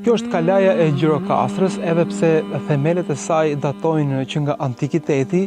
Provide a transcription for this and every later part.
Kjo është kalaja e Gjirokastrës, edhe pse themelet e saj datojnë që nga antikiteti,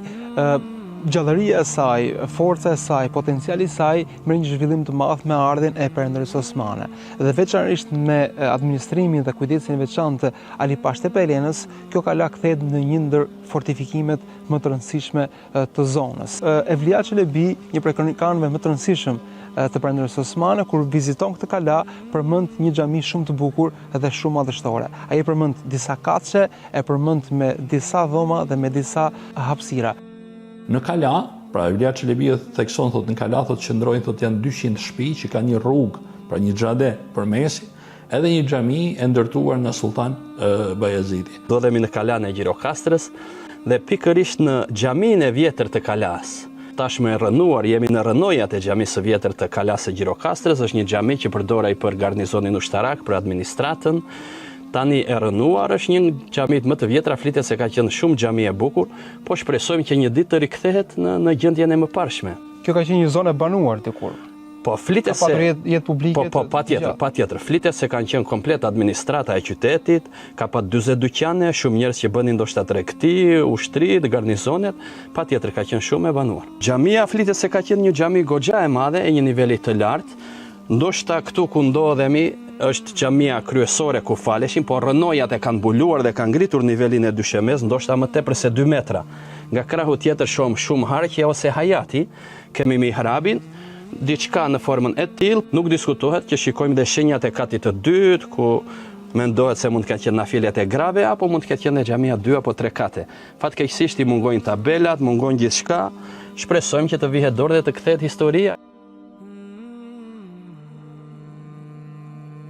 gjallëria e saj, forca e saj, potenciali i saj merr një zhvillim të madh me ardhin e Perëndërisë Osmane. Dhe veçanërisht me administrimin dhe kujdesin e veçantë të Ali Pasha Tepelenës, kjo kala kthehet në një ndër fortifikimet më të rëndësishme të zonës. Evlia Çelebi, një prej kronikanëve më të rëndësishëm të Perëndërisë Osmane, kur viziton këtë kala, përmend një xhami shumë të bukur dhe shumë madhështore. Ai përmend disa kaçe, e përmend me disa dhoma dhe me disa hapësira. Në kala, pra Evlia Çelebi thekson, thot në kala thot qëndrojnë, thot janë 200 shtëpi që ka një rrugë, pra një xhade përmesi, edhe një xhami e ndërtuar nga Sultan Bayezidi. Do dhemi në kalan e Gjirokastrës dhe pikërisht në xhamin e vjetër të kalas. Tashmë e rënuar, jemi në rënojat e xhamisë së vjetër të kalas së Gjirokastrës, është një xhami që përdorej për garnizonin ushtarak, për administratën. Tani e rënuar, është një xhamit më të vjetra, flitet se ka qenë shumë xhami e bukur, po shpresojmë që një ditë të rikthehet në gjendjen e mëparshme. Kjo ka qenë një zonë e banuar dikur. Po flitet se jetë publike. Po patjetër. Flitet se kanë qenë komplet administrata e qytetit, ka pat 40 dyqane, shumë njerëz që bënin ndoshta tregti, ushtri, garnizonet, patjetër ka qenë shumë e banuar. Xhamia flitet se ka qenë një xhami goxha e madhe e një niveli të lartë. Ndoshta këtu ku ndodhemi është xhamia kryesore ku faleshin, por rënojat e kanë mbuluar dhe kanë ngritur nivelin e dyshemez, ndoshta më tepër se 2 metra. Nga krahu tjetër shohim shumë harqje ose hayati, kemi mihrabin, diçka në formën e tillë, nuk diskutohet që shikojmë dhe shenjat e katit të dytë, ku mendohet se mund të kenë qenë nafilet e grave, apo mund të ketë qenë xhamia 2 apo 3 kate. Fatkeqësisht i mungojnë tabelat, mungojnë gjithçka. Shpresojmë që të vihet dorë dhe të kthehet historia.